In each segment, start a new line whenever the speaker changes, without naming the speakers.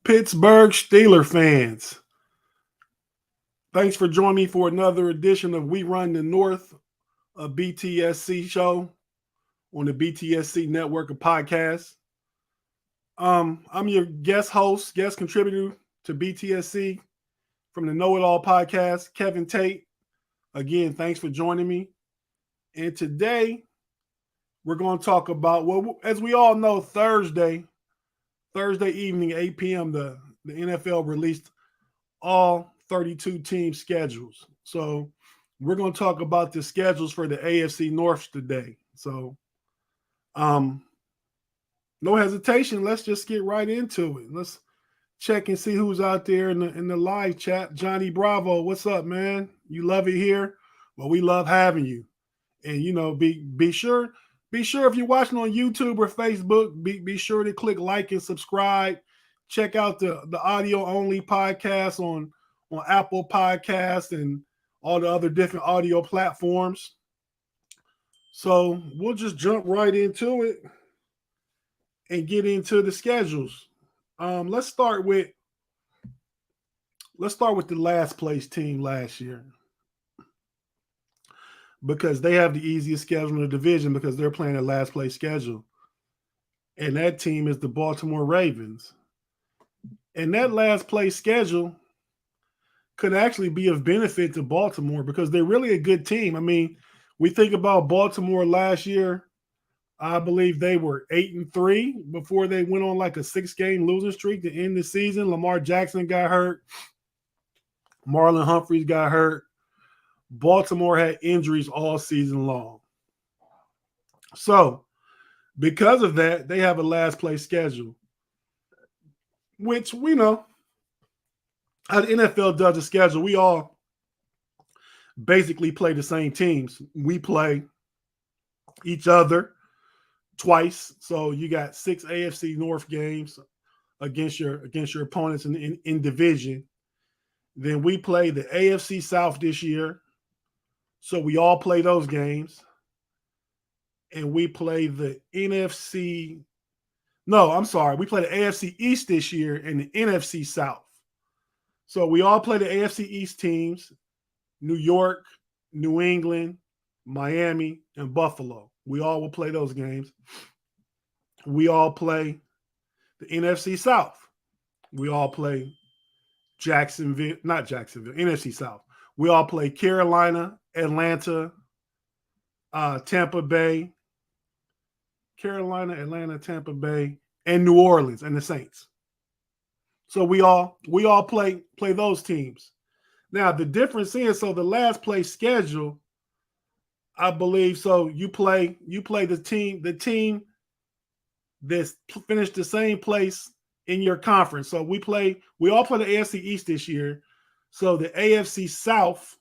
Pittsburgh Steelers fans, thanks for joining me for another edition of We Run the North, a BTSC show on the BTSC network of podcasts. I'm your guest contributor to BTSC from the Know It All podcast, Kevin Tate. Again, thanks for joining me. And today we're going to talk about, well, as we all know, Thursday evening, 8 p.m., the NFL released all 32 team schedules. So we're going to talk about the schedules for the AFC North today. So no hesitation. Let's just get right into it. Let's check and see who's out there in the live chat. Johnny Bravo, what's up, man? You love it here? Well, we love having you. And be sure if you're watching on YouTube or Facebook, be sure to click like and subscribe. Check out the audio only podcast on Apple Podcasts and all the other different audio platforms. So we'll just jump right into it and get into the schedules. Let's start with the last place team last year, because they have the easiest schedule in the division because they're playing a last place schedule. And that team is the Baltimore Ravens. And that last place schedule could actually be of benefit to Baltimore because they're really a good team. I mean, we think about Baltimore last year. I believe they were 8-3 before they went on like a 6-game losing streak to end the season. Lamar Jackson got hurt. Marlon Humphreys got hurt. Baltimore had injuries all season long. So, because of that, they have a last place schedule, which we know how the NFL does a schedule. We all basically play the same teams. We play each other twice. So you got 6 AFC North games against your opponents in division. Then we play the AFC South this year. So we all play those games. And we play the NFC. No, I'm sorry. We play the AFC East this year and the NFC South. So we all play the AFC East teams: New York, New England, Miami, and Buffalo. We all will play those games. We all play the NFC South. We all play NFC South. We all play Carolina, Atlanta, Tampa Bay, Tampa Bay, and New Orleans and the Saints. So we all play those teams. Now the difference is, so the last place schedule, I believe, so you play the team that's finished the same place in your conference. So we all play the AFC East this year. So the AFC South,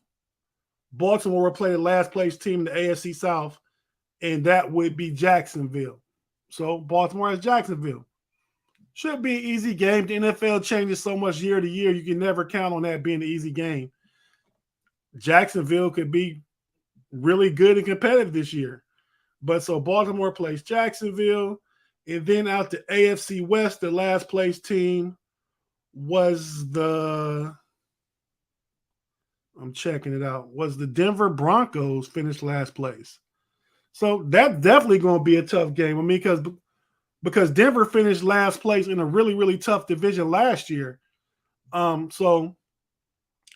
Baltimore will play the last place team in the AFC South, and that would be Jacksonville. So Baltimore has Jacksonville. Should be an easy game. The NFL changes so much year to year, you can never count on that being an easy game. Jacksonville could be really good and competitive this year. But so Baltimore plays Jacksonville, and then out the AFC West, the last place team was the Denver Broncos. Finished last place. So that's definitely going to be a tough game. I mean, because Denver finished last place in a really, really tough division last year. And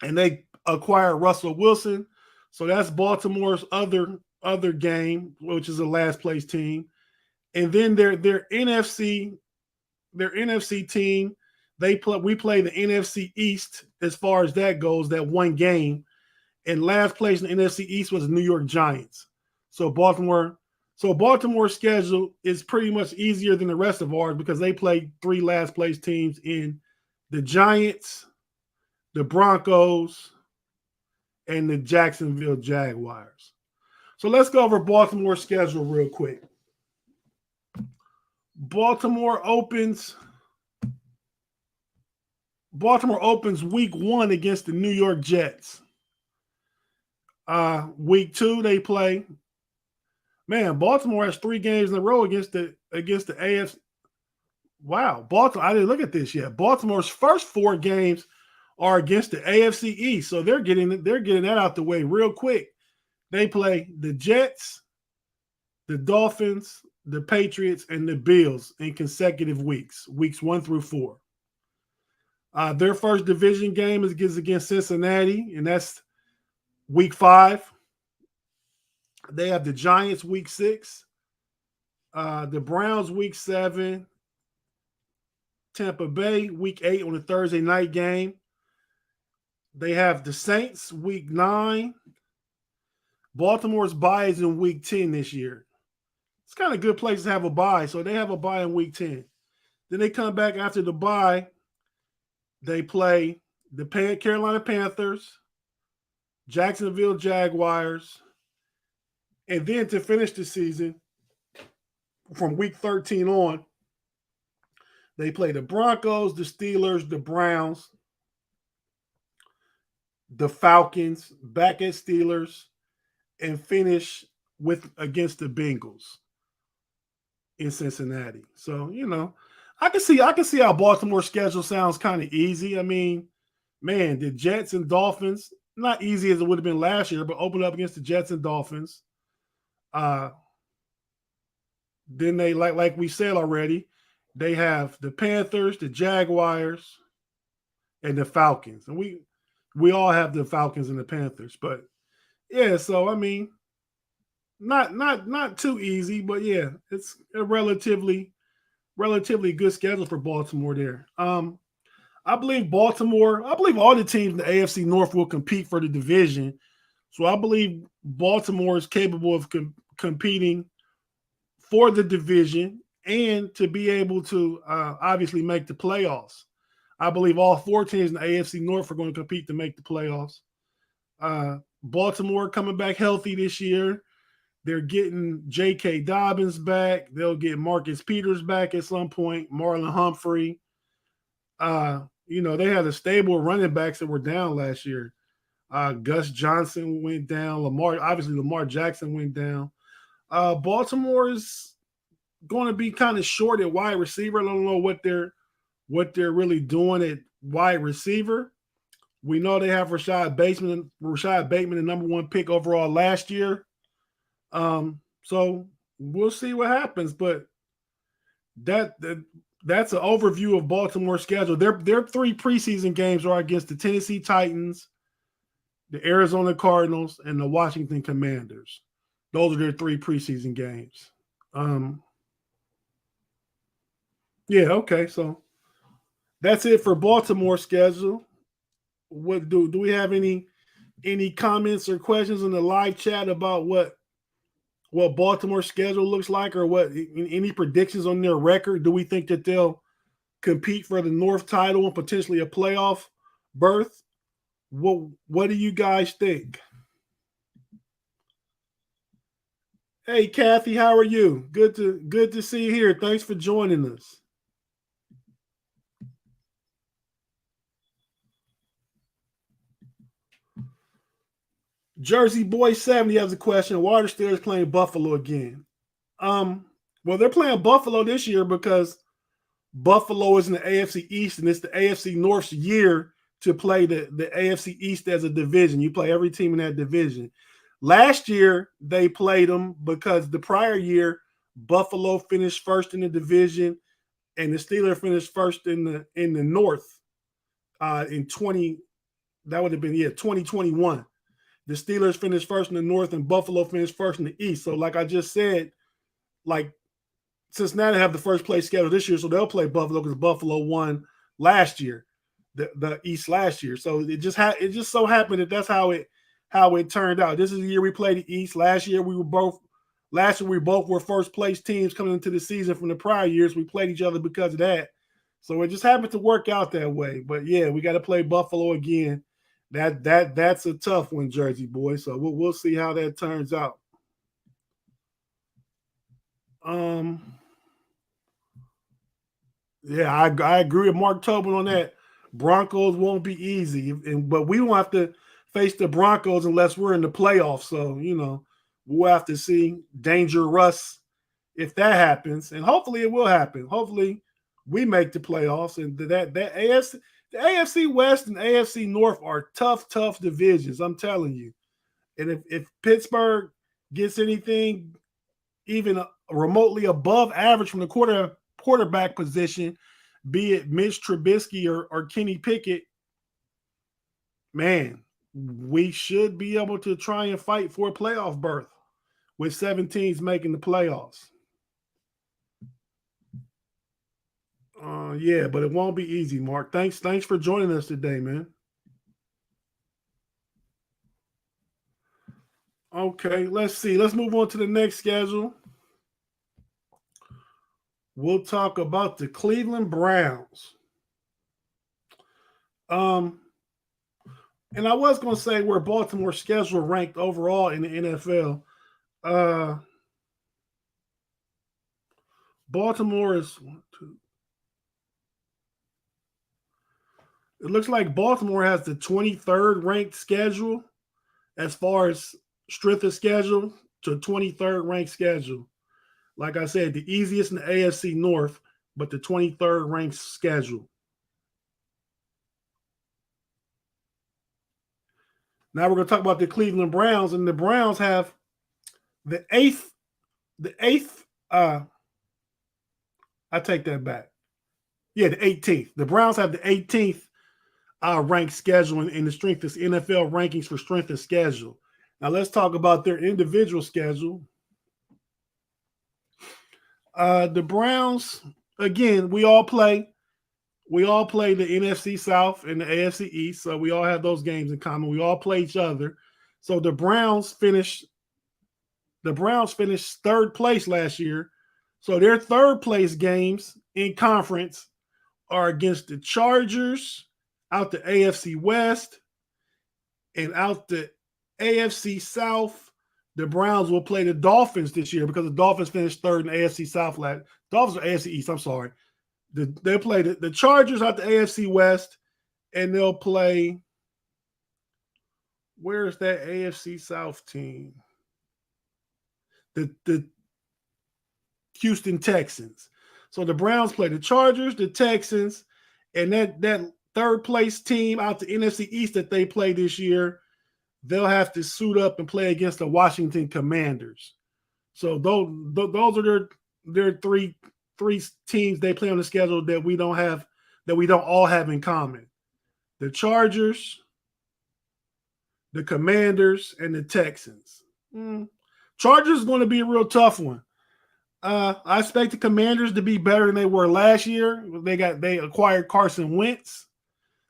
they acquired Russell Wilson. So that's Baltimore's other game, which is a last place team. And then their NFC team, we play the NFC East as far as that goes, that one game. And last place in the NFC East was the New York Giants. So Baltimore's schedule is pretty much easier than the rest of ours because they play 3 last place teams in the Giants, the Broncos, and the Jacksonville Jaguars. So let's go over Baltimore's schedule real quick. Baltimore opens week 1 against the New York Jets. Week 2 they play. Man, Baltimore has 3 games in a row against the AFC. Wow, Baltimore. I didn't look at this yet. Baltimore's first 4 games are against the AFC East, so they're getting that out the way real quick. They play the Jets, the Dolphins, the Patriots, and the Bills in consecutive weeks 1 through 4. Their first division game is against Cincinnati, and that's week 5. They have the Giants week 6, the Browns week 7, Tampa Bay week 8 on a Thursday night game. They have the Saints week 9. Baltimore's bye is in week 10 this year. It's kind of a good place to have a bye. So they have a bye in week 10. Then they come back after the bye. They play the Carolina Panthers, Jacksonville Jaguars, and then to finish the season, from week 13 on, they play the Broncos, the Steelers, the Browns, the Falcons, back at Steelers, and finish against the Bengals in Cincinnati. So, I can see how Baltimore's schedule sounds kind of easy. I mean, man, the Jets and Dolphins, not easy as it would have been last year, but open up against the Jets and Dolphins. Then they, like we said already, they have the Panthers, the Jaguars, and the Falcons. And we all have the Falcons and the Panthers. But yeah, so I mean, not too easy, but yeah, it's a relatively good schedule for Baltimore there. I believe all the teams in the AFC North will compete for the division. So I believe Baltimore is capable of competing for the division and to be able to obviously make the playoffs. I believe all 4 teams in the AFC North are going to compete to make the playoffs. Baltimore coming back healthy this year. They're getting J.K. Dobbins back. They'll get Marcus Peters back at some point, Marlon Humphrey. They had a stable of running backs that were down last year. Gus Johnson went down. Lamar Jackson went down. Baltimore is going to be kind of short at wide receiver. I don't know what they're really doing at wide receiver. We know they have Rashad Bateman, the number 1 pick overall last year. So we'll see what happens. But that's an overview of Baltimore's schedule. Their 3 preseason games are against the Tennessee Titans, the Arizona Cardinals, and the Washington Commanders. Those are their 3 preseason games. Yeah, okay. So that's it for Baltimore's schedule. What do we have any comments or questions in the live chat about what Baltimore's schedule looks like, or what any predictions on their record? Do we think that they'll compete for the North title and potentially a playoff berth? What do you guys think? Hey, Kathy, how are you? Good to see you here. Thanks for joining us. Jersey Boy 70 has a question. Why are the Steelers playing Buffalo again? Well, they're playing Buffalo this year because Buffalo is in the AFC East, and it's the AFC North's year to play the AFC East as a division. You play every team in that division. Last year, they played them because the prior year, Buffalo finished first in the division, and the Steelers finished first in the North in 2021. The Steelers finished first in the North, and Buffalo finished first in the East. So, like I just said, Cincinnati have the first place schedule this year, so they'll play Buffalo because Buffalo won last year, the East last year. So it just so happened that that's how it turned out. This is the year we played the East. Last year we both were first place teams coming into the season from the prior years. We played each other because of that. So it just happened to work out that way. But yeah, we got to play Buffalo again. That's a tough one, Jersey boy. So we'll see how that turns out. Yeah, I agree with Mark Tobin on that. Broncos won't be easy, but we won't have to face the Broncos unless we're in the playoffs. So, we'll have to see. Danger Russ if that happens, and hopefully it will happen. Hopefully we make the playoffs, and the AFC West and AFC North are tough divisions. I'm telling you. And if Pittsburgh gets anything even remotely above average from the quarterback position, be it Mitch Trubisky or Kenny Pickett, man, we should be able to try and fight for a playoff berth with 7 teams making the playoffs. Yeah, but it won't be easy, Mark. Thanks for joining us today, man. Okay, let's see. Let's move on to the next schedule. We'll talk about the Cleveland Browns. And I was going to say where Baltimore Schedule ranked overall in the NFL. Baltimore is 1, 2. It looks like Baltimore has the 23rd ranked schedule as far as strength of schedule to 23rd ranked schedule. Like I said, the easiest in the AFC North, but the 23rd ranked schedule. Now we're going to talk about the Cleveland Browns, and the Browns have the eighth. I take that back. Yeah, the 18th. The Browns have the 18th ranked schedule in the strength of NFL rankings for strength of schedule. Now let's talk about their individual schedule. The Browns, again, we all play the NFC South and the AFC East, so we all have those games in common. We all play each other. So the Browns finished third place last year. So their third place games in conference are against the Chargers, out the AFC West, and out the AFC South. The Browns will play the Dolphins this year because the Dolphins finished third in the AFC South. Dolphins are AFC East, I'm sorry. They'll play the Chargers out the AFC West, and they'll play, where's that AFC South team? The Houston Texans. So the Browns play the Chargers, the Texans, and that third place team out the NFC East that they play this year, they'll have to suit up and play against the Washington Commanders. So those are their three teams they play on the schedule that we don't all have in common. The Chargers, the Commanders, and the Texans. Chargers is going to be a real tough one. I expect the Commanders to be better than they were last year. They acquired Carson Wentz.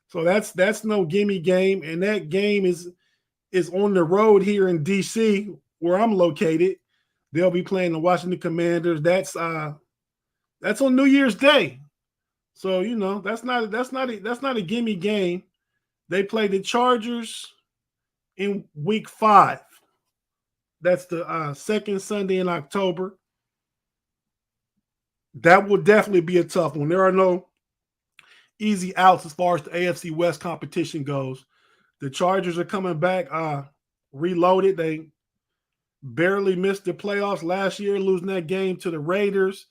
So that's no gimme game. And that game is on the road here in DC, where I'm located. They'll be playing the Washington Commanders. That's on New Year's Day. So, that's not a gimme game. They play the Chargers in week 5. That's the second Sunday in October. That will definitely be a tough one. There are no easy outs as far as the AFC West competition goes. The Chargers are coming back reloaded. They barely missed the playoffs last year, losing that game to the Raiders.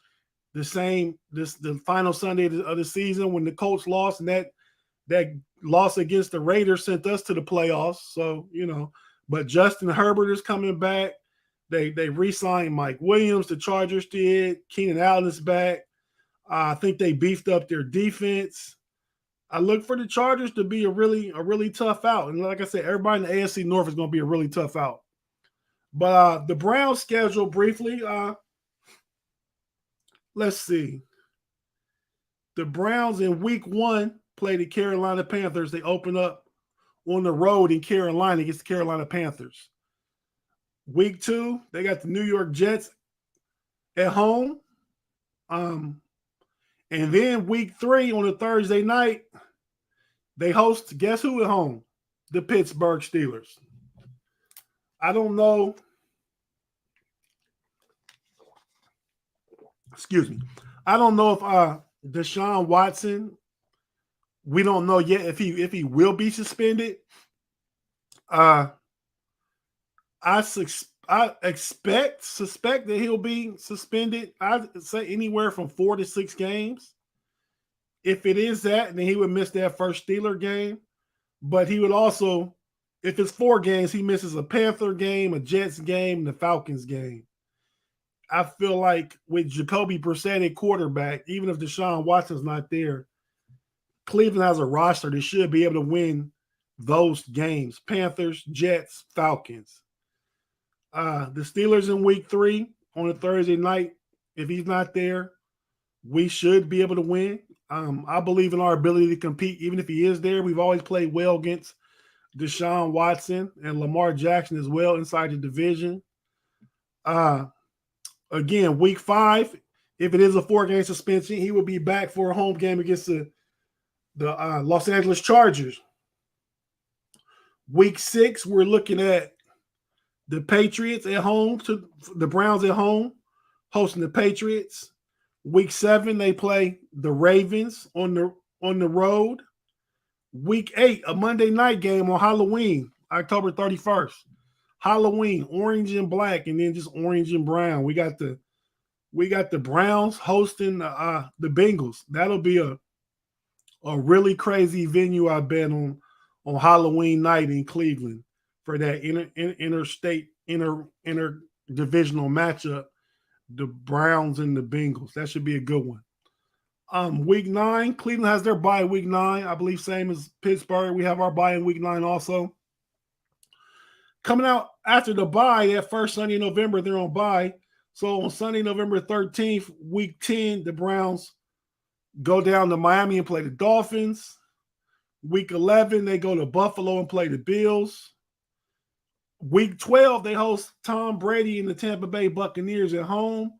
The final Sunday of the season when the Colts lost, and that loss against the Raiders sent us to the playoffs. So, but Justin Herbert is coming back. They re-signed Mike Williams, the Chargers did. Keenan Allen is back. I think they beefed up their defense. I look for the Chargers to be a really tough out. And like I said, everybody in the AFC North is going to be a really tough out. But the Browns schedule briefly, let's see. The Browns in week 1 play the Carolina Panthers. They open up on the road in Carolina against the Carolina Panthers. Week 2, they got the New York Jets at home. And then week 3 on a Thursday night, they host, guess who at home? The Pittsburgh Steelers. I don't know. Excuse me. I don't know if Deshaun Watson, we don't know yet if he will be suspended. I suspect that he'll be suspended. I'd say anywhere from 4 to 6 games. If it is that, then he would miss that first Steeler game. But he would also, if it's 4 games, he misses a Panther game, a Jets game, and the Falcons game. I feel like with Jacoby Brissett at quarterback, even if Deshaun Watson's not there, Cleveland has a roster that should be able to win those games. Panthers, Jets, Falcons. The Steelers in week 3 on a Thursday night, if he's not there, we should be able to win. I believe in our ability to compete, even if he is there. We've always played well against Deshaun Watson and Lamar Jackson as well inside the division. Again, week 5, if it is a 4-game suspension, he will be back for a home game against the Los Angeles Chargers. Week 6, we're looking at the Patriots at home, to the Browns at home, hosting the Patriots. Week 7, they play the Ravens on the road. Week 8, a Monday night game on Halloween, October 31st. Halloween, orange and black, and then just orange and brown. We got the Browns hosting the Bengals. That'll be a really crazy venue, I bet, on Halloween night in Cleveland for that interdivisional matchup, the Browns and the Bengals. That should be a good one. Week 9, Cleveland has their bye week 9. I believe same as Pittsburgh. We have our bye in week 9 also. Coming out after the bye, that first Sunday in November, they're on bye. So on Sunday, November 13th, week 10, the Browns go down to Miami and play the Dolphins. Week 11, they go to Buffalo and play the Bills. Week 12, they host Tom Brady and the Tampa Bay Buccaneers at home.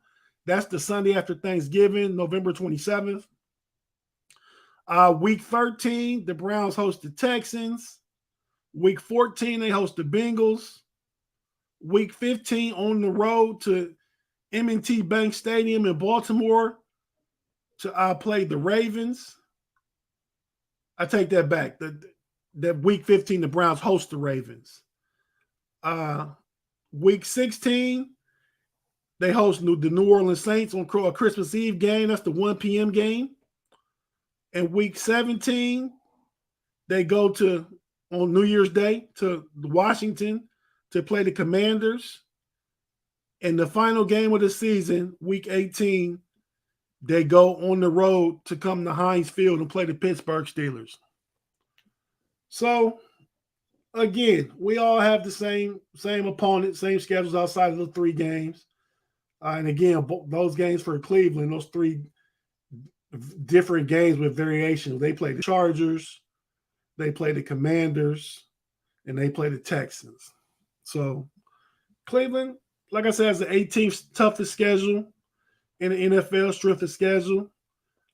That's the Sunday after Thanksgiving, November 27th. Week 13, the Browns host the Texans. Week 14, they host the Bengals. Week 15, on the road to M&T Bank Stadium in Baltimore to play the Ravens. I take that back. That week 15, the Browns host the Ravens. Week 16, they host the New Orleans Saints on a Christmas Eve game. That's the 1 p.m. game. And week 17, they go on New Year's Day to Washington to play the Commanders. And the final game of the season, week 18, they go on the road to come to Heinz Field and play the Pittsburgh Steelers. So, again, we all have the same opponent, same schedules outside of the 3 games. And again, those games for Cleveland, those 3 different games with variations. They play the Chargers, they play the Commanders, and they play the Texans. So, Cleveland, like I said, has the 18th toughest schedule in the NFL, strength of schedule.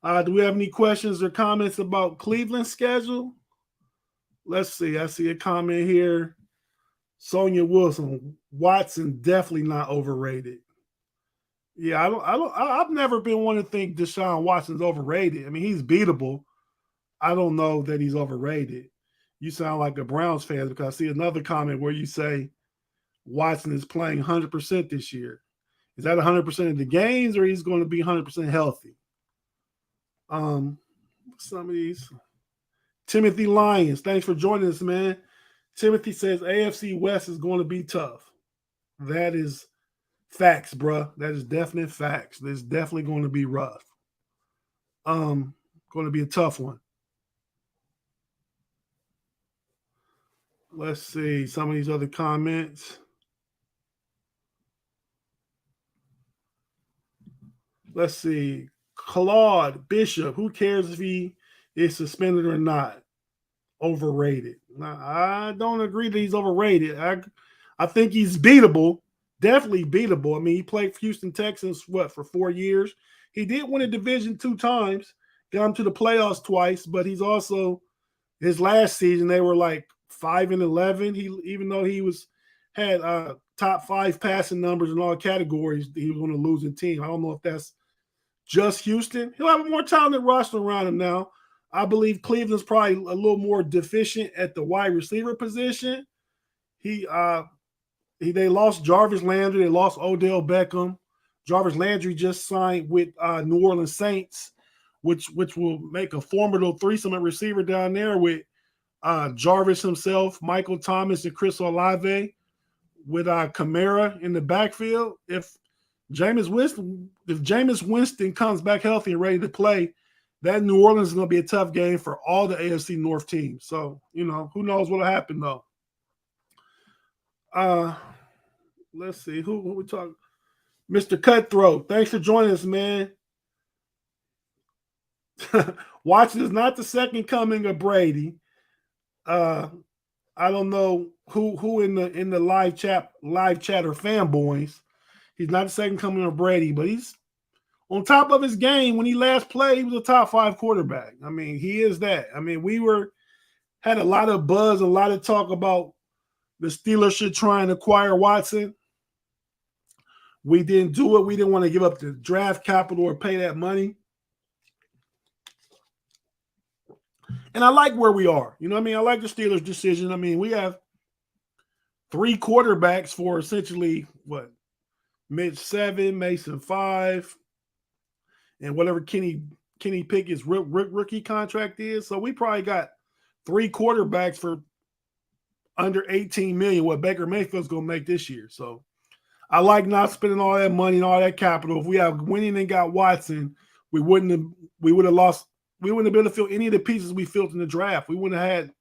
Do we have any questions or comments about Cleveland's schedule? Let's see. I see a comment here. Sonia Wilson, Watson definitely not overrated. Yeah, I've never been one to think Deshaun Watson's overrated. I mean, he's beatable. I don't know that he's overrated. You sound like a Browns fan because I see another comment where you say Watson is playing 100% this year. Is that 100% of the games, or he's going to be 100% healthy? Some of these. Timothy Lyons, thanks for joining us, man. Timothy says AFC West is going to be tough. That is facts, bro. That is definite facts. That's definitely going to be rough. Going to be a tough one. Let's see some of these other comments. Let's see. Claude Bishop, who cares if he is suspended or not? Overrated. Now, I don't agree that he's overrated. I think he's beatable. Definitely beatable. I mean, he played for Houston Texans, for 4 years. He did win a division 2 times, got him to the playoffs twice, but he's also, his last season, they were like 5-11. Even though he had top 5 passing numbers in all categories, he was on a losing team. I don't know if that's just Houston. He'll have a more talented roster around him now. I believe Cleveland's probably a little more deficient at the wide receiver position. They lost Jarvis Landry. They lost Odell Beckham. Jarvis Landry just signed with New Orleans Saints which will make a formidable threesome at receiver down there with Jarvis himself, Michael Thomas, and Chris Olave, with Kamara in the backfield. If Jameis Winston comes back healthy and ready to play, that New Orleans is going to be a tough game for all the AFC North teams. So, who knows what'll happen though. Let's see who we talking. Mr. Cutthroat, thanks for joining us, man. Watson is not the second coming of Brady. I don't know who in the live chat are fanboys. He's not the second coming of Brady, but he's on top of his game. When he last played, he was a top 5 quarterback. I mean, he is that. I mean, we had a lot of buzz, a lot of talk about the Steelers should try and acquire Watson. We didn't do it. We didn't want to give up the draft capital or pay that money. And I like where we are. You know what I mean? I like the Steelers' decision. I mean, we have 3 quarterbacks for essentially what? Mitch 7, Mason 5, and whatever Kenny Pickett's rookie contract is. So we probably got 3 quarterbacks for under $18 million, what Baker Mayfield's going to make this year. So I like not spending all that money and all that capital. If we have winning and got Watson, we wouldn't have been able to fill any of the pieces we filled in the draft. We wouldn't have had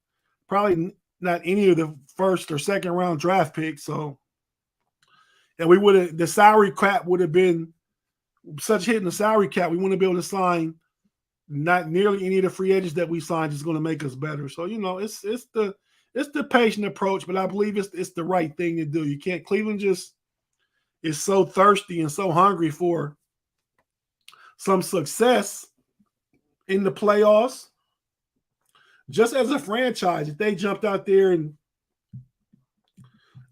probably not any of the first or second round draft picks. So, and the salary cap would have been such hitting the salary cap. We wouldn't be able to sign not nearly any of the free agents that we signed is going to make us better. So, it's the patient approach, but I believe it's the right thing to do. You can't. Cleveland just is so thirsty and so hungry for some success in the playoffs. Just as a franchise, if they jumped out there and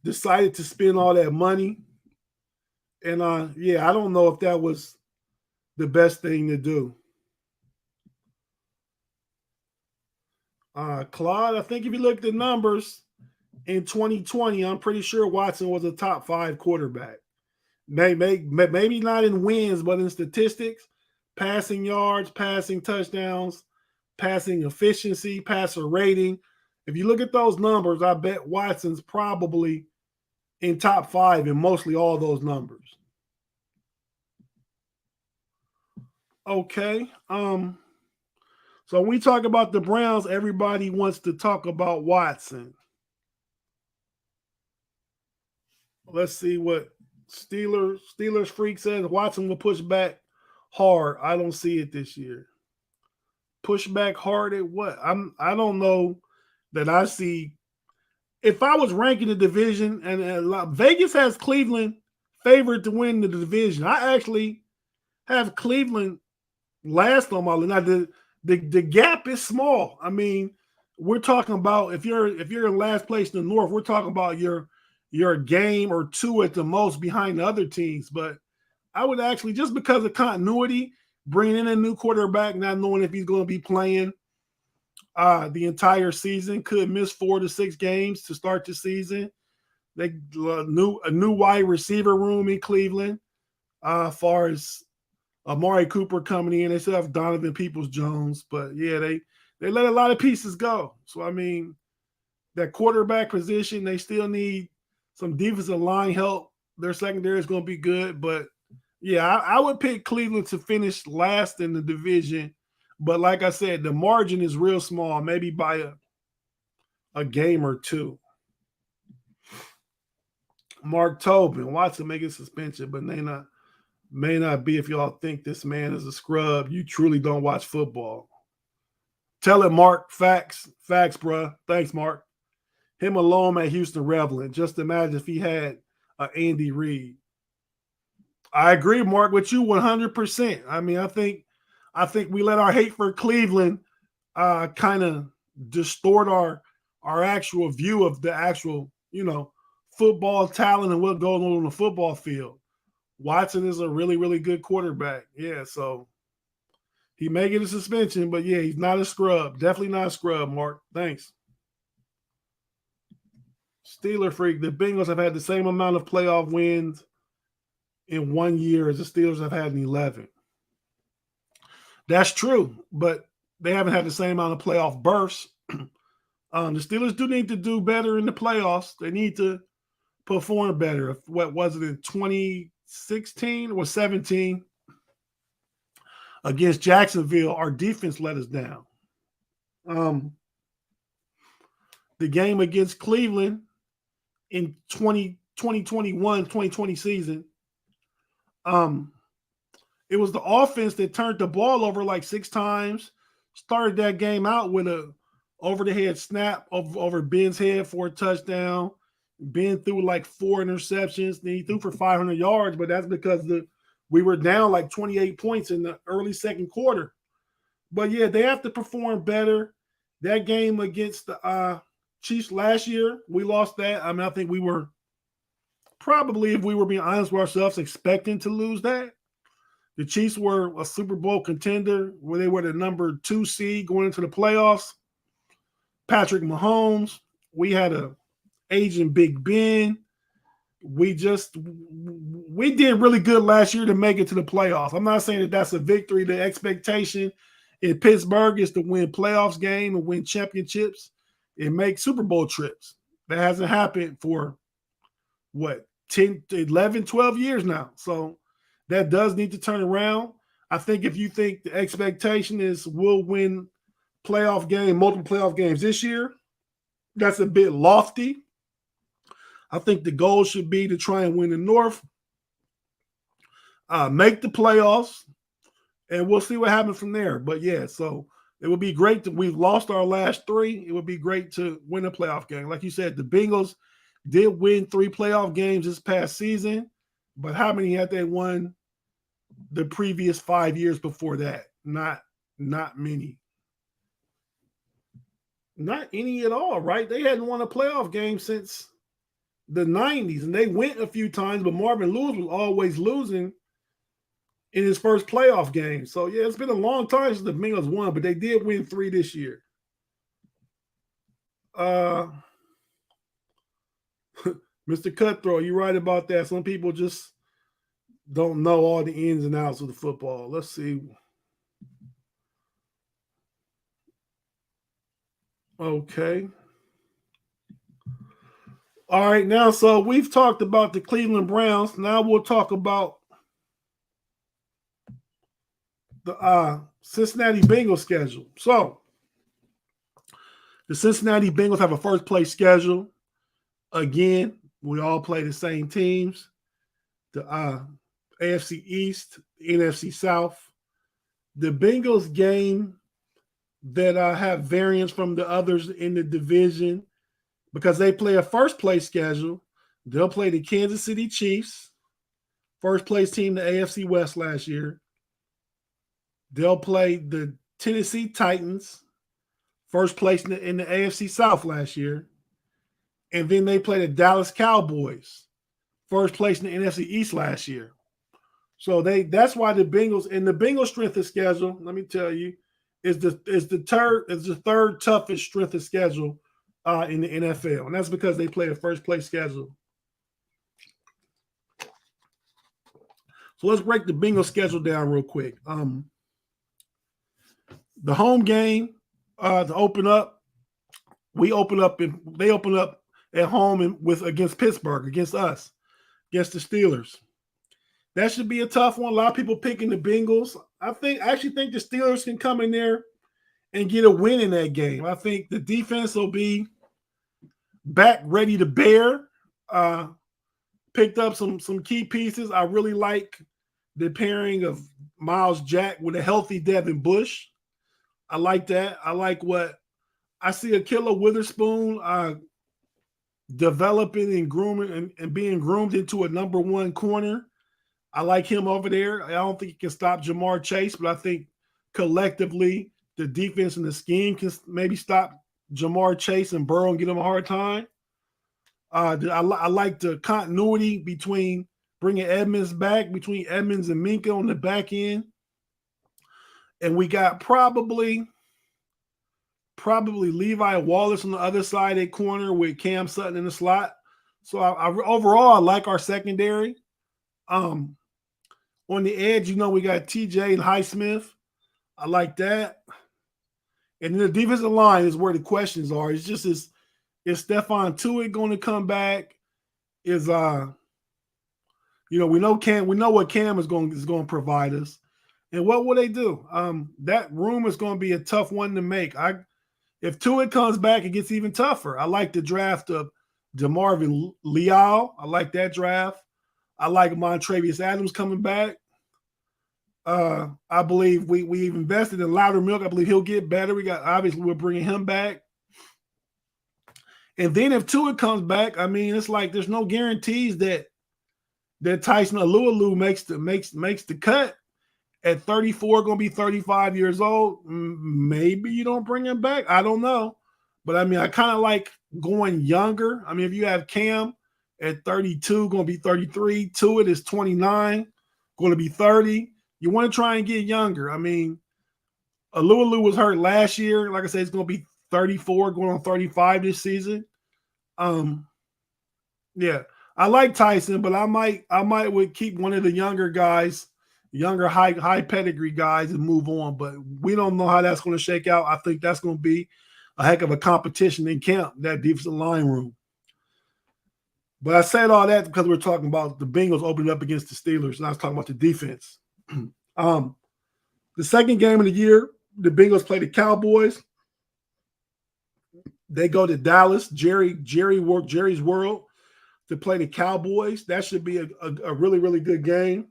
decided to spend all that money, and I don't know if that was the best thing to do. Claude, I think if you look at the numbers in 2020, I'm pretty sure Watson was a top 5 quarterback. Maybe not in wins, but in statistics, passing yards, passing touchdowns, passing efficiency, passer rating. If you look at those numbers, I bet Watson's probably in top 5 in mostly all those numbers. Okay. So when we talk about the Browns, everybody wants to talk about Watson. Let's see what Steelers Freak says. Watson will push back hard. I don't see it this year. Push back hard at what? I don't know that I see. If I was ranking the division, and Vegas has Cleveland favored to win the division, I actually have Cleveland last on my list. Now the gap is small. I mean, we're talking about if you're in last place in the North, we're talking about you're a game or 2 at the most behind the other teams. But I would actually, just because of continuity, bringing in a new quarterback, not knowing if he's going to be playing the entire season, could miss 4 to 6 games to start the season. They a new wide receiver room in Cleveland. Far as Amari Cooper coming in, they still have Donovan Peoples-Jones, but yeah, they let a lot of pieces go. So I mean, that quarterback position, they still need some defensive line help. Their secondary is going to be good, but yeah, I would pick Cleveland to finish last in the division. But like I said, the margin is real small, maybe by a game or 2. Mark Tobin, Watson making suspension, but may not be if y'all think this man is a scrub. You truly don't watch football. Tell it, Mark. Facts, bruh. Thanks, Mark. Him alone at Houston Reveling. Just imagine if he had Andy Reid. I agree, Mark, with you 100%. I mean, I think we let our hate for Cleveland kind of distort our actual view of the actual, football talent and what goes on the football field. Watson is a really, really good quarterback. Yeah, so he may get a suspension, but yeah, he's not a scrub. Definitely not a scrub, Mark. Thanks. Steeler Freak, the Bengals have had the same amount of playoff wins in 1 year as the Steelers have had in 11. That's true, but they haven't had the same amount of playoff berths. The Steelers do need to do better in the playoffs. They need to perform better. What was it in 2016 or 17 against Jacksonville? Our defense let us down. The game against Cleveland in 2020 season, it was the offense that turned the ball over like 6 times, started that game out with a over-the-head snap over Ben's head for a touchdown. Ben threw like 4 interceptions. Then he threw for 500 yards, but that's because we were down like 28 points in the early second quarter. But yeah, they have to perform better. That game against the Chiefs last year, we lost that. I mean, I think we were probably, if we were being honest with ourselves, expecting to lose that. The Chiefs were a Super Bowl contender where they were the number 2 seed going into the playoffs. Patrick Mahomes, we had a aging Big Ben. We did really good last year to make it to the playoffs. I'm not saying that that's a victory. The expectation in Pittsburgh is to win playoffs game and win championships and make Super Bowl trips. That hasn't happened for, 10, 11, 12 years now. So that does need to turn around. I think if you think the expectation is we'll win multiple playoff games this year, that's a bit lofty. I think the goal should be to try and win the North, make the playoffs, and we'll see what happens from there. But yeah, so it would be great that we've lost our last 3. It would be great to win a playoff game. Like you said, the Bengals did win 3 playoff games this past season, but how many had they won the previous 5 years before that? Not many. Not any at all, right? They hadn't won a playoff game since the 90s, and they went a few times, but Marvin Lewis was always losing in his first playoff game. So, yeah, it's been a long time since the Bengals won, but they did win 3 this year. Mr. Cutthroat, you're right about that. Some people just don't know all the ins and outs of the football. Let's see. Okay. All right, now, so we've talked about the Cleveland Browns. Now we'll talk about the Cincinnati Bengals schedule. So the Cincinnati Bengals have a first-place schedule. Again, we all play the same teams. The AFC East, the NFC South. The Bengals game that have variance from the others in the division because they play a first-place schedule. They'll play the Kansas City Chiefs, first-place team, the AFC West last year. They'll play the Tennessee Titans, first place in the AFC South last year. And then they play the Dallas Cowboys, first place in the NFC East last year. So that's why the Bengals, and the Bengals strength of schedule, let me tell you, is the third toughest strength of schedule in the NFL. And that's because they play a first place schedule. So let's break the Bengals schedule down real quick. The home game to open up, they open up at home against Pittsburgh, against us, against the Steelers. That should be a tough one. A lot of people picking the Bengals. I actually think the Steelers can come in there and get a win in that game. I think the defense will be back ready to bear. Picked up some key pieces. I really like the pairing of Miles Jack with a healthy Devin Bush. I like that. I like what I see Akilla Witherspoon developing and grooming and being groomed into a number 1 corner. I like him over there. I don't think he can stop Jamar Chase, but I think collectively the defense and the scheme can maybe stop Jamar Chase and Burrow and get him a hard time. I like the continuity between bringing Edmonds back, between Edmonds and Minka on the back end. And we got probably Levi Wallace on the other side at corner with Cam Sutton in the slot. So overall, I like our secondary. On the edge, we got TJ and Highsmith. I like that. And then the defensive line is where the questions are. It's just is Stephon Tuitt going to come back? Is we know what Cam is going to provide us. And what will they do? That room is going to be a tough one to make. If Tuitt comes back, it gets even tougher. I like the draft of DeMarvin Leal. I like that draft. I like Montravius Adams coming back. I believe we've invested in Loudermilk. I believe he'll get better. We're bringing him back. And then if Tuitt comes back, I mean, it's like there's no guarantees that Tyson Alualu makes the cut. At 34, going to be 35 years old. Maybe you don't bring him back. I don't know. But, I mean, I kind of like going younger. I mean, if you have Cam at 32, going to be 33. Tuitt is 29, going to be 30. You want to try and get younger. I mean, Alualu was hurt last year. Like I said, it's going to be 34, going on 35 this season. Yeah. I like Tyson, but I would keep one of the younger guys, younger high pedigree guys, and move on. But we don't know how that's going to shake out. I think that's going to be a heck of a competition in camp, that defensive line room. But I said all that because we're talking about the Bengals opening up against the Steelers, and I was talking about the defense. The second game of the year, the Bengals play the Cowboys. They go to Dallas, Jerry's World, to play the Cowboys. That should be a really, really good game.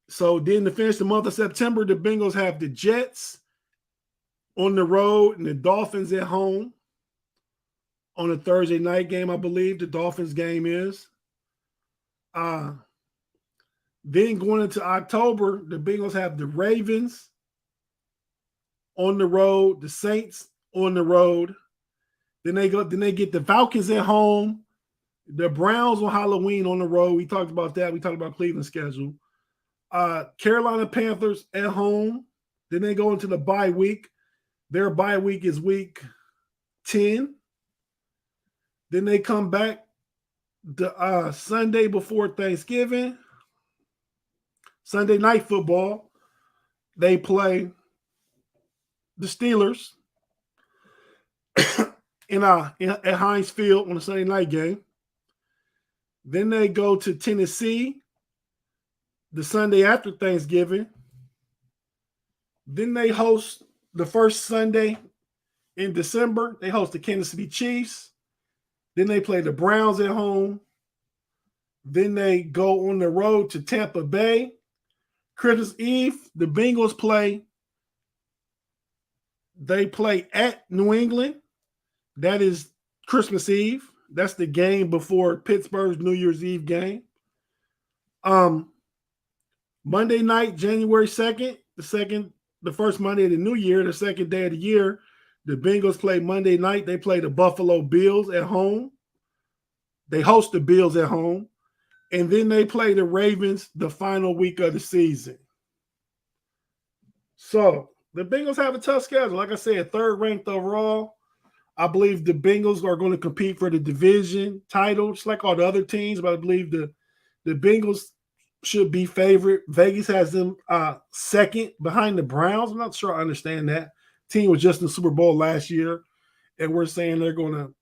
So then to finish the month of September, the Bengals have the Jets on the road and the Dolphins at home on a Thursday night game, I believe the Dolphins game is. Then going into October, the Bengals have the Ravens on the road, the Saints on the road. Then they get the Falcons at home, the Browns on Halloween on the road. We talked about that. We talked about Cleveland's schedule. Carolina Panthers at home. Then they go into the bye week. Their bye week is week 10. Then they come back the Sunday before Thanksgiving. Sunday night football. They play the Steelers at Heinz Field on a Sunday night game. Then they go to Tennessee the Sunday after Thanksgiving. Then they host the first Sunday in December. They host the Kansas City Chiefs. Then they play the Browns at home. Then they go on the road to Tampa Bay. Christmas Eve, the Bengals play. They play at New England. That is Christmas Eve. That's the game before Pittsburgh's New Year's Eve game. Monday night, January 2nd, the first Monday of the new year, the second day of the year, the Bengals play Monday night. They play the Buffalo Bills at home. They host the Bills at home. And then they play the Ravens the final week of the season. So the Bengals have a tough schedule. Like I said, third ranked overall. I believe the Bengals are going to compete for the division title, just like all the other teams. But I believe the Bengals should be favorite. Vegas has them second behind the Browns. I'm not sure I understand that. Team was just in the Super Bowl last year, and we're saying they're going to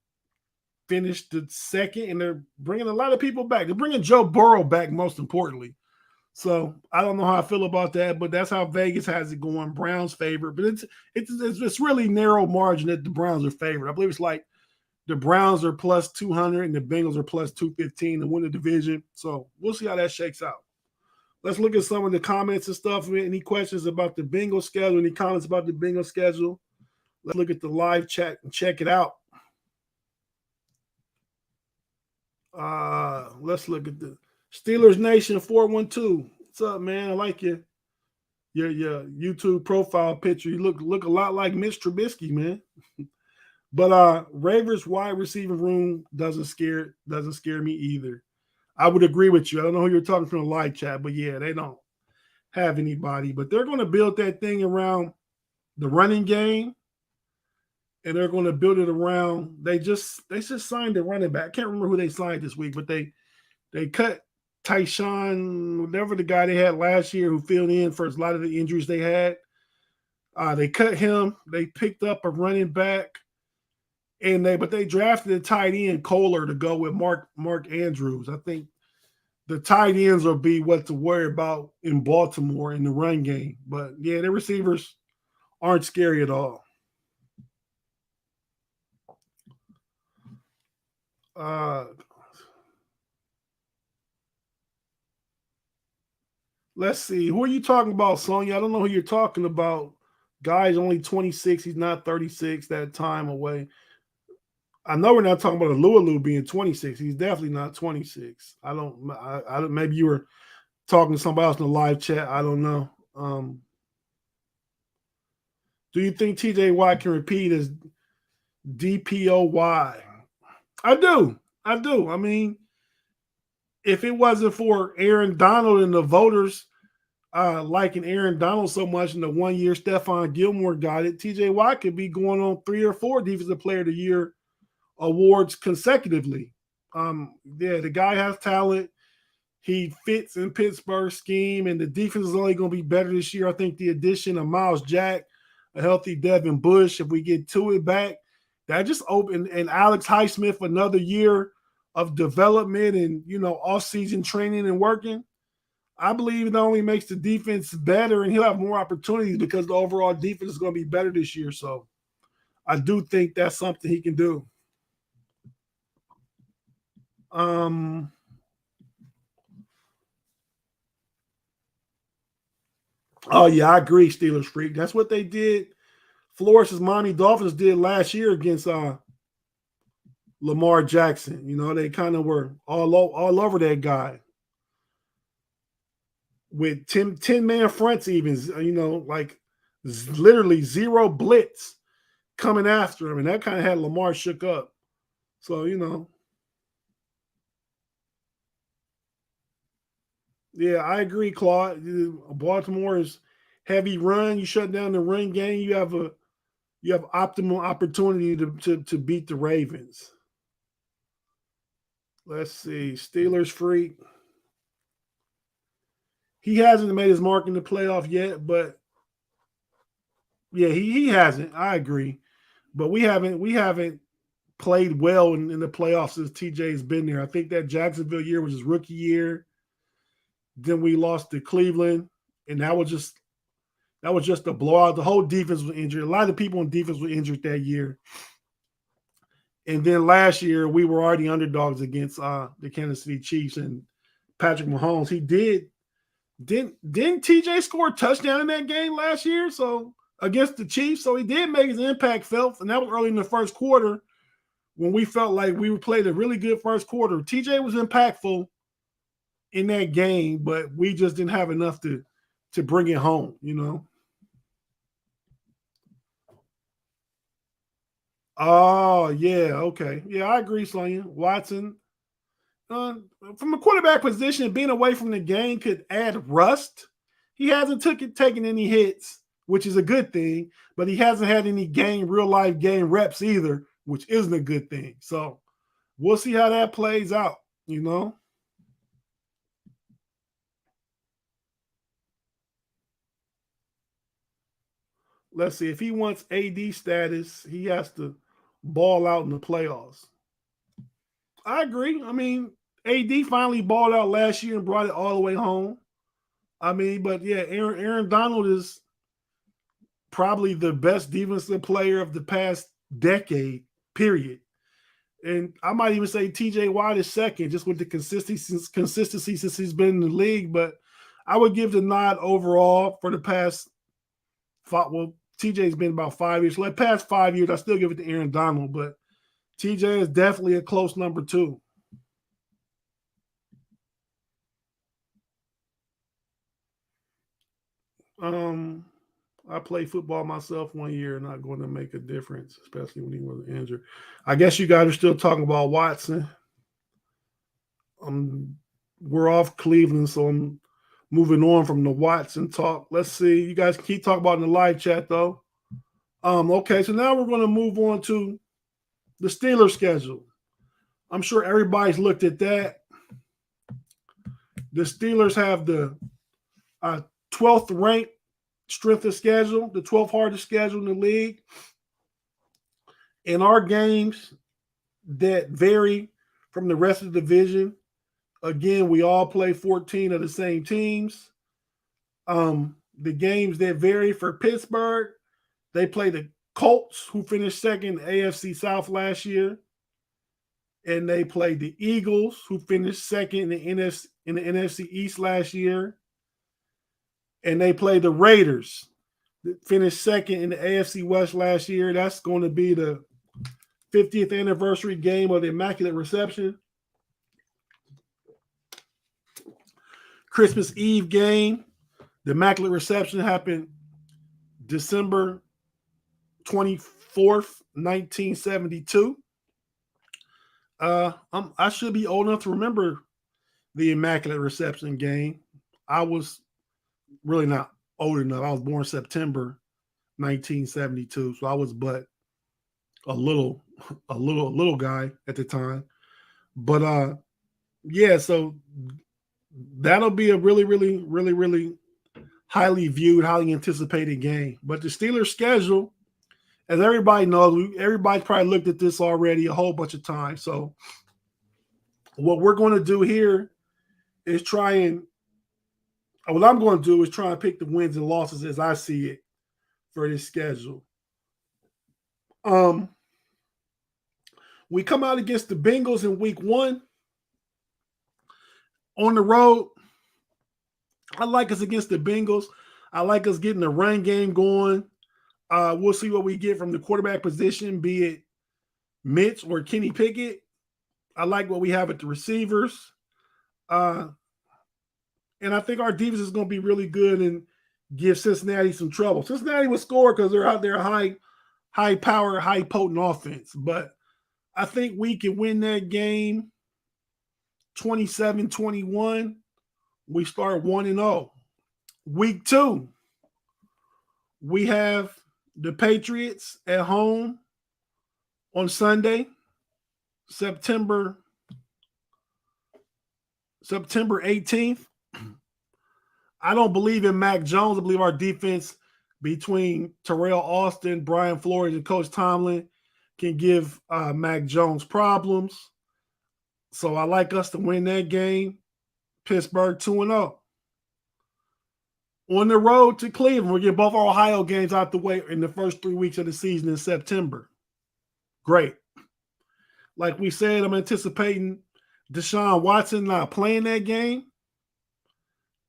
finish the second, and they're bringing a lot of people back. They're bringing Joe Burrow back, most importantly. So I don't know how I feel about that, but that's how Vegas has it going. Browns favorite, but it's really narrow margin that the Browns are favored. I believe it's like the Browns are plus 200 and the Bengals are plus 215 to win the division. So we'll see how that shakes out. Let's look at some of the comments and stuff. Any questions about the Bengals schedule? Any comments about the Bengals schedule? Let's look at the live chat and check it out. Let's look at the Steelers Nation 412. What's up, man? I like your YouTube profile picture. You look a lot like Mitch Trubisky, man. But Ravens wide receiver room doesn't scare me either. I would agree with you. I don't know who you're talking from the live chat, but yeah, they don't have anybody. But they're going to build that thing around the running game, and they're going to build it around. They just signed a running back. I can't remember who they signed this week, but they cut Tyshawn, whatever the guy they had last year who filled in for a lot of the injuries they had. They cut him. They picked up a running back, but they drafted a tight end Kohler to go with Mark Andrews. I think the tight ends will be what to worry about in Baltimore in the run game. But yeah, the receivers aren't scary at all. Let's see. Who are you talking about, Sonya? I don't know who you're talking about. Guy's only 26. He's not 36 that time away. I know we're not talking about a Lulu being 26. He's definitely not 26. I don't. Maybe you were talking to somebody else in the live chat. I don't know. Do you think TJ Watt can repeat as DPOY? I do. I mean, if it wasn't for Aaron Donald and the voters liking Aaron Donald so much, and the 1 year Stephon Gilmore got it, TJ Watt could be going on 3 or 4 Defensive Player of the Year awards consecutively. Yeah, the guy has talent. He fits in Pittsburgh's scheme, and the defense is only going to be better this year. I think the addition of Miles Jack, a healthy Devin Bush, if we get to it back, that just opened, and Alex Highsmith another year of development and off-season training and working. I believe it only makes the defense better, and he'll have more opportunities because the overall defense is going to be better this year. So I do think that's something he can do. Oh, yeah, I agree, Steelers freak. That's what they did. Flores' Miami Dolphins did last year against Lamar Jackson. They kind of were all over that guy with 10-man fronts even, like literally zero blitz coming after him. And that kind of had Lamar shook up. So, yeah, I agree, Claude. Baltimore is heavy run. You shut down the run game, you have optimal opportunity to beat the Ravens. Let's see. Steelers freak. He hasn't made his mark in the playoff yet, but yeah, he hasn't. I agree. But we haven't played well in the playoffs since TJ's been there. I think that Jacksonville year was his rookie year. Then we lost to Cleveland, and that was just a blowout. The whole defense was injured. A lot of people on defense were injured that year. And then last year, we were already underdogs against the Kansas City Chiefs and Patrick Mahomes. Didn't TJ score a touchdown in that game last year? So against the Chiefs, so he did make his impact felt, and that was early in the first quarter when we felt like we played a really good first quarter. TJ was impactful in that game, but we just didn't have enough to bring it home, Oh, yeah, okay. Yeah, I agree, Sonya. Watson, from a quarterback position, being away from the game could add rust. He hasn't taken any hits, which is a good thing, but he hasn't had any real life game reps either, which isn't a good thing. So we'll see how that plays out, Let's see. If he wants AD status, he has to ball out in the playoffs. I agree. I mean, AD finally balled out last year and brought it all the way home. I mean, but yeah, Aaron Donald is probably the best defensive player of the past decade, period. And I might even say TJ Watt is second, just with the consistency since he's been in the league. But I would give the nod overall for the past TJ's been about 5 years. So like past 5 years, I still give it to Aaron Donald, but TJ is definitely a close number 2. I played football myself 1 year, not going to make a difference, especially when he was injured. I guess you guys are still talking about Watson. We're off Cleveland, so I'm moving on from the Watson talk. Let's see. You guys keep talking about in the live chat, though. Okay, so now we're going to move on to the Steelers schedule. I'm sure everybody's looked at that. The Steelers have the 12th ranked strength of schedule, the 12th hardest schedule in the league. In our games that vary from the rest of the division, again, we all play 14 of the same teams. The games that vary for Pittsburgh, they play the Colts, who finished second in AFC South last year. And they played the Eagles, who finished second in the NFC East last year. And they played the Raiders, that finished second in the AFC West last year. That's going to be the 50th anniversary game of the Immaculate Reception. Christmas Eve game. The Immaculate Reception happened December 24th, 1972. I should be old enough to remember the Immaculate Reception game. I was really not old enough. I was born September 1972, so I was but a little guy at the time. But yeah, so that'll be a really highly viewed, highly anticipated game. But the Steelers' schedule, as everybody knows, everybody's probably looked at this already a whole bunch of times. So what we're going to do here is what I'm going to do is try and pick the wins and losses as I see it for this schedule. We come out against the Bengals in week 1 on the road. I like us against the Bengals. I like us getting the run game going. We'll see what we get from the quarterback position, be it Mitch or Kenny Pickett. I like what we have at the receivers. And I think our defense is going to be really good and give Cincinnati some trouble. Cincinnati will score because they're out there high power, high potent offense. But I think we can win that game 27-21. We start 1-0. Week 2, we have the Patriots at home on Sunday, September 18th. I don't believe in Mac Jones. I believe our defense between Terrell Austin, Brian Flores, and Coach Tomlin can give Mac Jones problems. So I like us to win that game. Pittsburgh 2-0. On the road to Cleveland, we get both our Ohio games out the way in the first 3 weeks of the season in September. Great. Like we said, I'm anticipating Deshaun Watson not playing that game.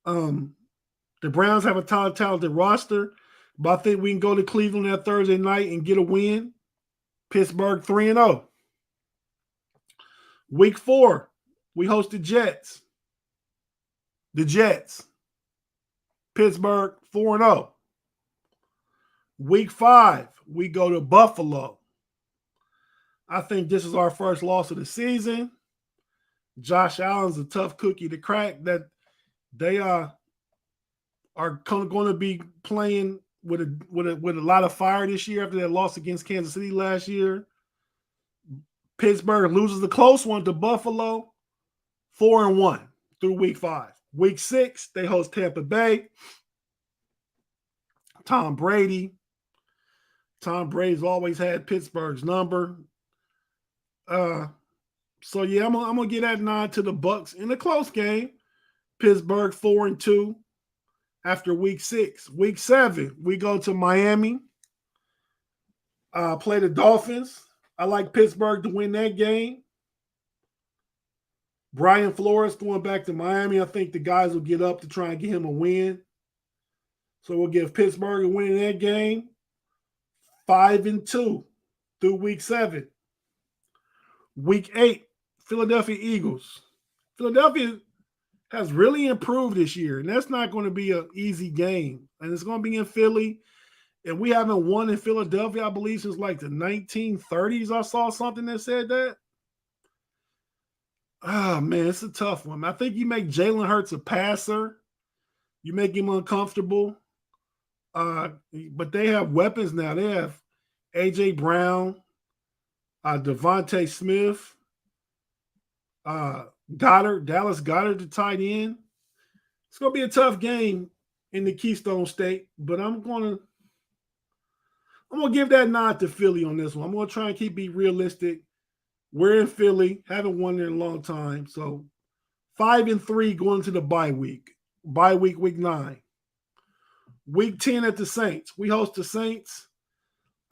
The Browns have a talented roster, but I think we can go to Cleveland that Thursday night and get a win. Pittsburgh 3-0. Week 4, we host the Jets. The Jets. Pittsburgh 4-0. Week 5, we go to Buffalo. I think this is our first loss of the season. Josh Allen's a tough cookie to crack. That they are going to be playing with a lot of fire this year after that loss against Kansas City last year. Pittsburgh loses the close one to Buffalo, 4-1 through week 5. Week 6, they host Tampa Bay. Tom Brady's always had Pittsburgh's number. So yeah, I'm gonna get that nod to the Bucks in a close game. Pittsburgh 4-2 after week 6. Week 7, we go to Miami. Play the Dolphins. I like Pittsburgh to win that game. Brian Flores going back to Miami. I think the guys will get up to try and get him a win. So we'll give Pittsburgh a win in that game. 5-2 through week 7. Week 8, Philadelphia Eagles. Philadelphia has really improved this year, and that's not going to be an easy game. And it's going to be in Philly. And we haven't won in Philadelphia, I believe, since like the 1930s. I saw something that said that. Oh, man, it's a tough one. I think you make Jalen Hurts a passer. You make him uncomfortable. But they have weapons now. They have A.J. Brown, Devontae Smith, Dallas Goedert, the tight end. It's going to be a tough game in the Keystone State, but I'm going to give that nod to Philly on this one. I'm going to try and be realistic. We're in Philly, haven't won in a long time, so 5-3 going to the bye week. Bye week, week 9. Week 10 at the Saints. We host the Saints.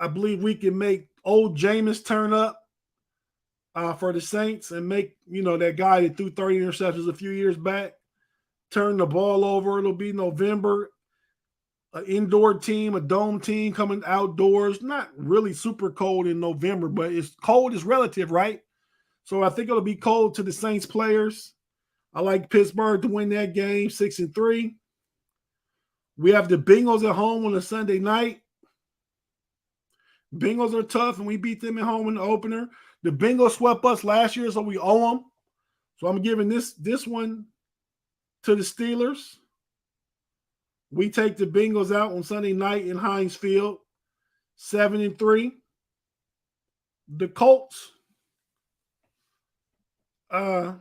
I believe we can make old Jameis turn up for the Saints and make, that guy that threw 30 interceptions a few years back, turn the ball over. It'll be November. An indoor team, a dome team coming outdoors. Not really super cold in November, but it's cold is relative, right? So I think it'll be cold to the Saints players. I like Pittsburgh to win that game, 6-3. We have the Bengals at home on a Sunday night. Bengals are tough, and we beat them at home in the opener. The Bengals swept us last year, so we owe them. So I'm giving this one to the Steelers. We take the Bengals out on Sunday night in Heinz Field, 7-3. The Colts, yeah.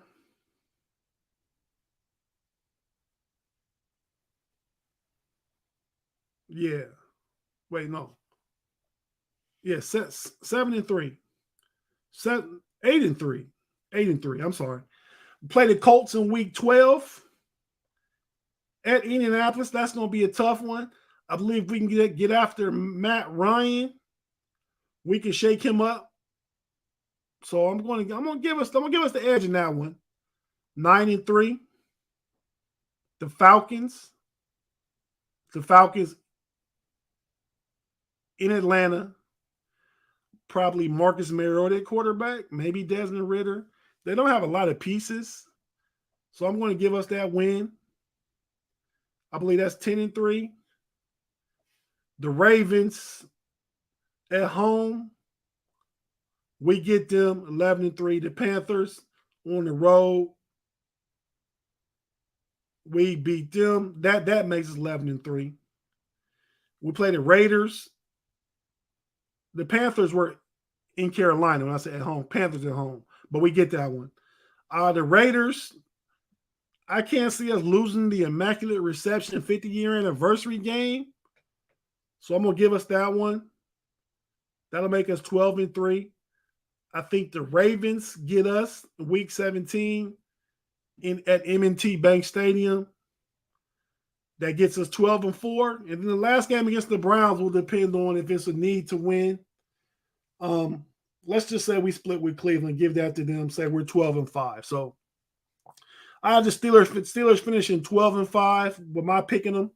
Wait, no. Yeah, 7-3. 8-3. 8-3. I'm sorry. We play the Colts in week 12 at Indianapolis. That's going to be a tough one. I believe we can get after Matt Ryan. We can shake him up. So I'm going to give us the edge in that one. 9-3. The Falcons. The Falcons in Atlanta. Probably Marcus Mariota at quarterback, maybe Desmond Ridder. They don't have a lot of pieces. So I'm going to give us that win. I believe that's 10-3. The Ravens at home, we get them 11-3. The Panthers on the road, we beat them. That makes us 11-3. We play the Raiders. The Panthers were in Carolina when I said at home. Panthers at home. But we get that one. The Raiders, I can't see us losing the Immaculate Reception 50-year anniversary game. So I'm going to give us that one. That'll make us 12-3. I think the Ravens get us week 17 at M&T Bank Stadium. That gets us 12-4. And then the last game against the Browns will depend on if it's a need to win. Let's just say we split with Cleveland, give that to them, say we're 12-5. So I have the Steelers finishing 12-5 with my picking them.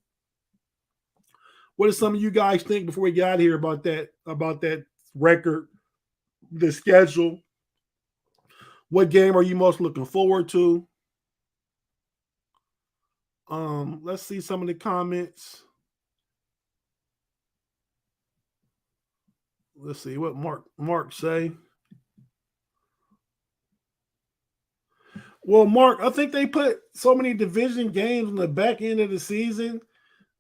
What do some of you guys think before we get out of here about that record, the schedule? What game are you most looking forward to? Let's see some of the comments. Let's see what Mark say. Well, Mark, I think they put so many division games on the back end of the season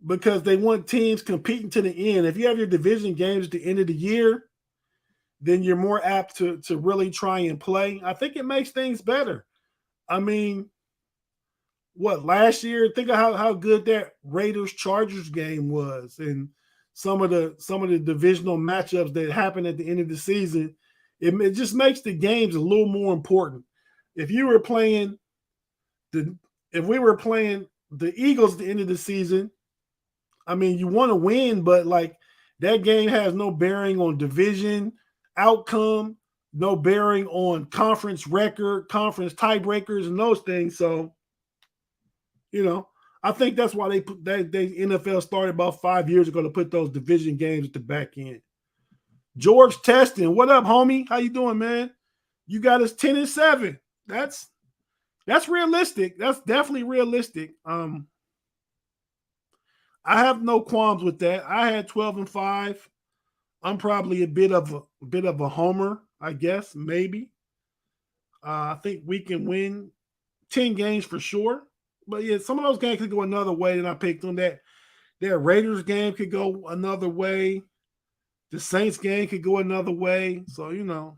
because they want teams competing to the end. If you have your division games at the end of the year, then you're more apt to really try and play. I think it makes things better. I mean, last year? Think of how good that Raiders-Chargers game was, and some of the divisional matchups that happened at the end of the season. It just makes the games a little more important. If we were playing the Eagles at the end of the season, I mean, you want to win, but like that game has no bearing on division outcome, no bearing on conference record, conference tiebreakers, and those things. So, I think that's why they NFL started about 5 years ago to put those division games at the back end. George Teston, what up, homie? How you doing, man? You got us 10-7. That's realistic. That's definitely realistic. I have no qualms with that. I had 12-5. I'm probably a bit of a homer, I guess, maybe. I think we can win 10 games for sure. But yeah, some of those games could go another way than I picked them. That Raiders game could go another way. The Saints game could go another way. So,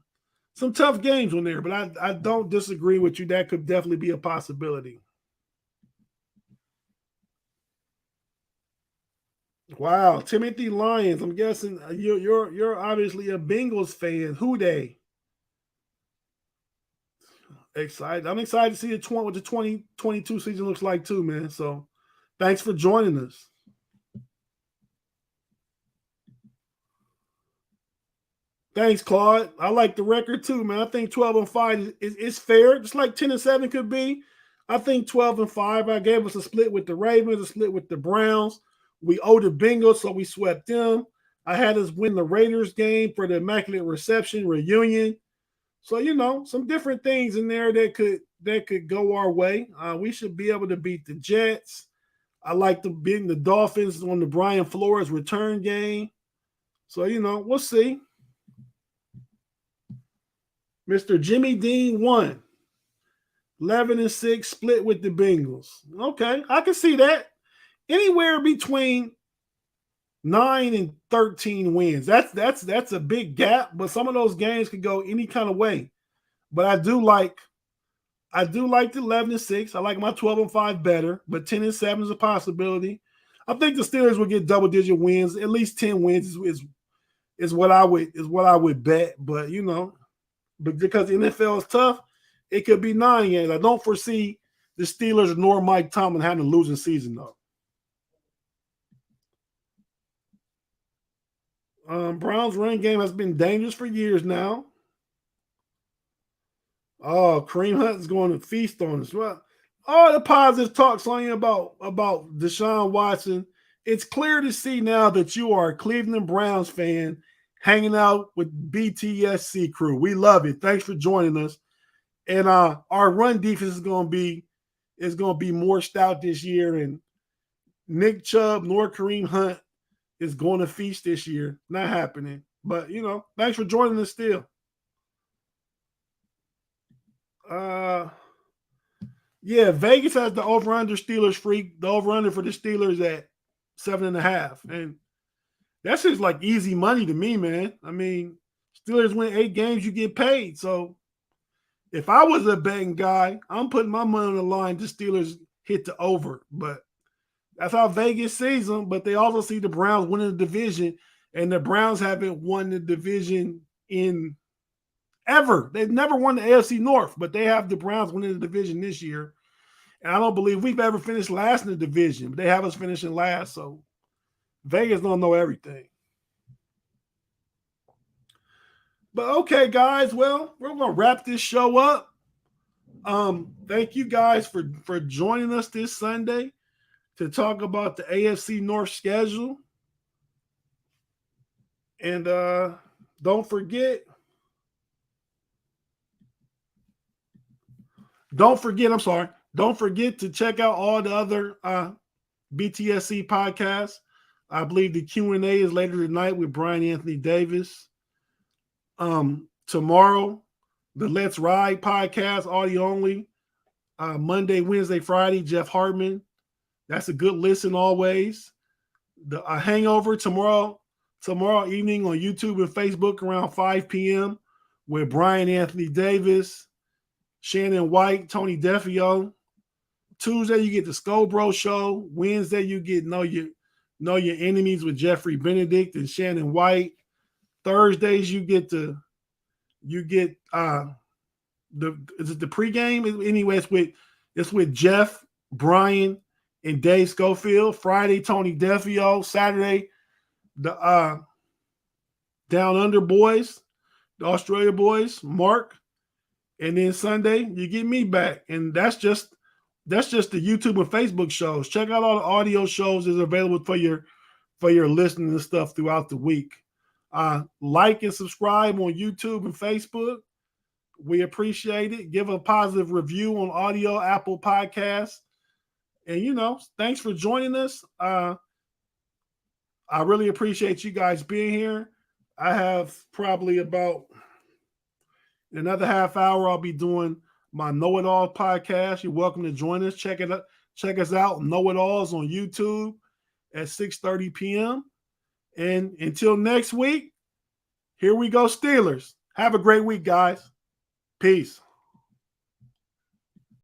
some tough games on there, but I don't disagree with you. That could definitely be a possibility. Wow, Timothy Lyons. I'm guessing you're obviously a Bengals fan. Who they? Excited. I'm excited to see what the 2022 season looks like too, man. So thanks for joining us. Thanks, Claude. I like the record too, man. I think 12-5 is fair, just like 10-7 could be. I think 12-5. I gave us a split with the Ravens, a split with the Browns. We owe the Bengals, so we swept them. I had us win the Raiders game for the Immaculate Reception reunion. So some different things in there that could go our way. We should be able to beat the Jets. I like the beating the Dolphins on the Brian Flores return game. So we'll see. Mr. Jimmy Dean won 11-6, split with the Bengals. Okay, I can see that. Anywhere between 9 and 13 wins. That's a big gap, but some of those games could go any kind of way. But I do like the 11-6. I like my 12-5 better, but 10-7 is a possibility. I think the Steelers will get double-digit wins. At least 10 wins is what I would bet. But but because the NFL is tough, it could be 9 games. I don't foresee the Steelers nor Mike Tomlin having a losing season though. Browns' run game has been dangerous for years now. Oh, Kareem Hunt's going to feast on us. Well, all the positive talk, Sonya, about Deshaun Watson. It's clear to see now that you are a Cleveland Browns fan hanging out with BTSC crew. We love it. Thanks for joining us. And our run defense is going to be more stout this year. And Nick Chubb nor Kareem Hunt is going to feast this year. Not happening. But thanks for joining us still. Yeah, Vegas has the over-under Steelers freak. The over-under for the Steelers at 7.5. And that's just like easy money to me, man. I mean, Steelers win 8 games, you get paid. So if I was a betting guy, I'm putting my money on the line. The Steelers hit the over. But that's how Vegas sees them. But they also see the Browns winning the division. And the Browns haven't won the division in ever. They've never won the AFC North, but they have the Browns winning the division this year. And I don't believe we've ever finished last in the division, but they have us finishing last. So Vegas don't know everything. But okay, guys. Well, we're gonna wrap this show up. Thank you guys for joining us this Sunday to talk about the AFC North schedule. And don't forget, don't forget to check out all the other BTSC podcasts. I believe the Q&A is later tonight with Brian Anthony Davis. Tomorrow, the Let's Ride podcast, audio only. Monday, Wednesday, Friday, Jeff Hartman. That's a good listen always. The Hangover tomorrow evening on YouTube and Facebook around 5 p.m. with Brian Anthony Davis, Shannon White, Tony Defio. Tuesday, you get the Scobro Show. Wednesday, you get Know Your Enemies with Jeffrey Benedict and Shannon White. Thursdays, you get the pregame? Anyway, it's with Jeff, Brian, and Dave Schofield. Friday, Tony Defio. Saturday, the Down Under Boys, the Australia Boys, Mark. And then Sunday, you get me back. And that's just the YouTube and Facebook shows. Check out all the audio shows that are available for your listening and stuff throughout the week. Like and subscribe on YouTube and Facebook. We appreciate it. Give a positive review on audio, Apple Podcasts. And, thanks for joining us. I really appreciate you guys being here. I have probably about another half hour. I'll be doing my Know It All podcast. You're welcome to join us. Check us out. Know It Alls on YouTube at 6:30 p.m. And until next week, here we go, Steelers. Have a great week, guys. Peace.